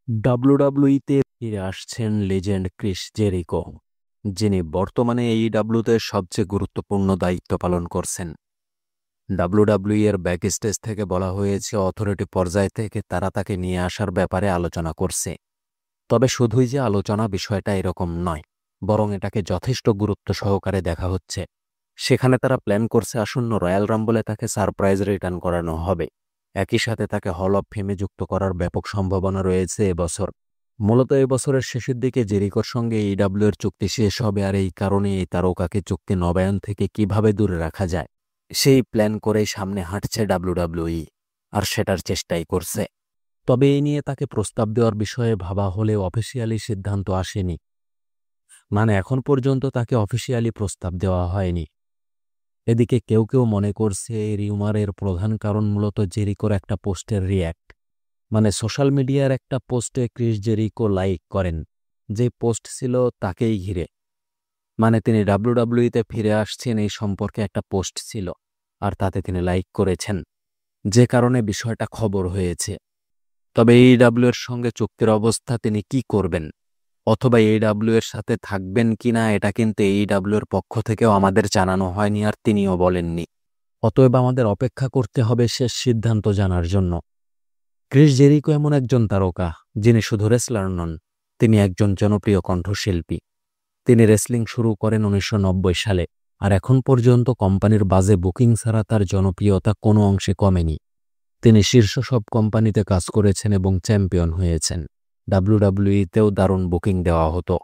ডাব্লিউডাব্লিউইতে ফিরে আসছেন legend Chris Jericho, যিনি বর্তমানে এইডাব্লিউতে সবচেয়ে গুরুত্বপূর্ণ দায়িত্ব পালন করছেন। ডাব্লিউডাব্লিউই এর ব্যাকস্টেজ থেকে বলা হয়েছে অথরিটি পর্যায় থেকে তারা তাকে নিয়ে আসার ব্যাপারে আলোচনা করছে। তবে শুধুই যে আলোচনা, বিষয়টা এরকম নয়, বরং এটাকে যথেষ্ট গুরুত্ব সহকারে দেখা হচ্ছে। সেখানে তারা প্ল্যান করছে আসন্ন রয়্যাল রাম্বলে তাকে সারপ্রাইজ রিটার্ন করানো হবে। একই সাথে তাকে হল অব ফেমে যুক্ত করার ব্যাপক সম্ভাবনা রয়েছে এবছর। মূলত এবছরের শেষের দিকে জেরিকোর সঙ্গে এইডাব্লিউ এর চুক্তি শেষ হবে, আর এই কারণে এই তারকাকে চুক্তি নবায়ন থেকে কিভাবে দূরে রাখা যায় সেই প্ল্যান করেই সামনে হাঁটছে ডাব্লিউডাব্লিউই, আর সেটার চেষ্টাই করছে। তবে এই নিয়ে তাকে প্রস্তাব দেওয়ার বিষয়ে ভাবা হলেও অফিসিয়ালি সিদ্ধান্ত আসেনি। মানে এখন পর্যন্ত তাকে অফিসিয়ালি প্রস্তাব দেওয়া হয়নি। এদিকে কেউ কেউ মনে করছে এই রিউমারের প্রধান কারণ মূলত জেরিকোর একটা পোস্টের রিয়্যাক্ট। মানে সোশ্যাল মিডিয়ার একটা পোস্টে ক্রিস জেরিকো লাইক করেন, যে পোস্ট ছিল তাকেই ঘিরে। মানে তিনি ডাব্লিউডাব্লিউইতে ফিরে আসছেন এই সম্পর্কে একটা পোস্ট ছিল, আর তাতে তিনি লাইক করেছেন, যে কারণে বিষয়টা খবর হয়েছে। তবে এইডাব্লিউ এর সঙ্গে চুক্তির অবস্থা, তিনি কি করবেন অথবা এইডাব্লিউ এর সাথে থাকবেন কিনা, এটা কিন্তু এইডাব্লিউ এর পক্ষ থেকেও আমাদের জানানো হয়নি, আর তিনিও বলেননি। অতএব আমাদের অপেক্ষা করতে হবে শেষ সিদ্ধান্ত জানার জন্য। ক্রিস জেরিকো এমন একজন তারকা যিনি শুধু রেসলার নন, তিনি একজন জনপ্রিয় কণ্ঠশিল্পী। তিনি রেসলিং শুরু করেন 1990 সালে, আর এখন পর্যন্ত কোম্পানির বাজে বুকিং ছাড়া তার জনপ্রিয়তা কোনো অংশে কমেনি। তিনি শীর্ষ সব কোম্পানিতে কাজ করেছেন এবং চ্যাম্পিয়ন হয়েছেন। ডাব্লিউডাব্লিউইতেও দারুণ বুকিং দেওয়া হতো,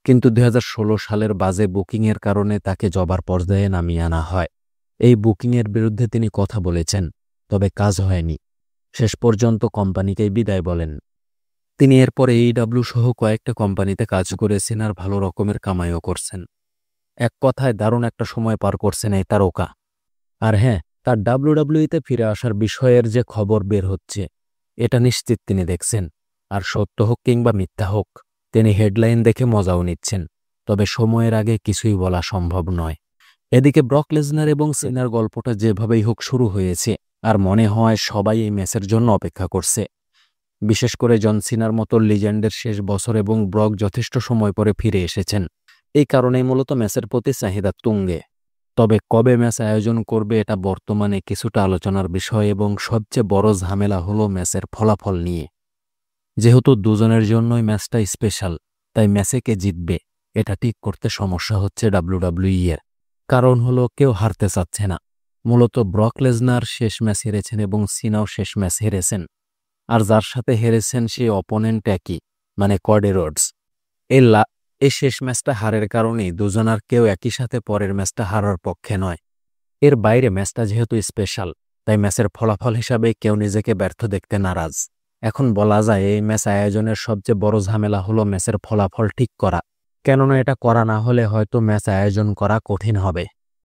কিন্তু 2016 সালের বাজে বুকিংয়ের কারণে তাকে জবার পর্যায়ে নামিয়ে আনা হয়। এই বুকিংয়ের বিরুদ্ধে তিনি কথা বলেছেন, তবে কাজ হয়নি। শেষ পর্যন্ত কোম্পানিকেই বিদায় বলেন। তিনি এরপর এইডাব্লিউ সহ কয়েকটা কোম্পানিতে কাজ করেছেন, আর ভালো রকমের কামাইও করছেন। এক কথায় দারুণ একটা সময় পার করছেন এই তারকা। আর হ্যাঁ, তার ডাব্লিউডাব্লিউইতে ফিরে আসার বিষয়ের যে খবর বের হচ্ছে, এটা নিশ্চিত তিনি দেখছেন। আর সত্য হোক কিংবা মিথ্যা হোক, তিনি হেডলাইন দেখে মজাও নিচ্ছেন। তবে সময়ের আগে কিছুই বলা সম্ভব নয়। এদিকে ব্রক লেসনার এবং সিনার গল্পটা যেভাবেই হোক শুরু হয়েছে, আর মনে হয় সবাই এই ম্যাচের জন্য অপেক্ষা করছে। বিশেষ করে জন সিনার মতো লিজেন্ডের শেষ বছর, এবং ব্রক যথেষ্ট সময় পরে ফিরে এসেছেন। এই কারণেই মূলত ম্যাচের প্রতি চাহিদা তুঙ্গে। তবে কবে ম্যাচ আয়োজন করবে এটা বর্তমানে কিছুটা আলোচনার বিষয়, এবং সবচেয়ে বড় ঝামেলা হলো ম্যাচের ফলাফল নিয়ে। যেহেতু দুজনের জন্যই ম্যাচটা স্পেশাল, তাই ম্যাচে কে জিতবে এটা ঠিক করতে সমস্যা হচ্ছে ডাব্লিউডাব্লিউই এর। কারণ হলো কেউ হারতে চাচ্ছে না। মূলত ব্রক লেসনার শেষ ম্যাচ হেরেছেন এবং সিনাও শেষ ম্যাচ হেরেছেন, আর যার সাথে হেরেছেন সেই অপোনেন্ট একই, মানে কডি রোডস। এই শেষ ম্যাচটা হারের কারণেই দুজনার কেউ একই সাথে পরের ম্যাচটা হারার পক্ষে নয়। এর বাইরে ম্যাচটা যেহেতু স্পেশাল, তাই ম্যাচের ফলাফল হিসাবে কেউ নিজেকে ব্যর্থ দেখতে নারাজ। এখন বলা যায় এই ম্যাচ আয়োজনের সবচেয়ে বড় ঝামেলা হলো ম্যাচের ফলাফল ঠিক করা, কেননা এটা করা না হলে হয়তো ম্যাচ আয়োজন করা কঠিন হবে।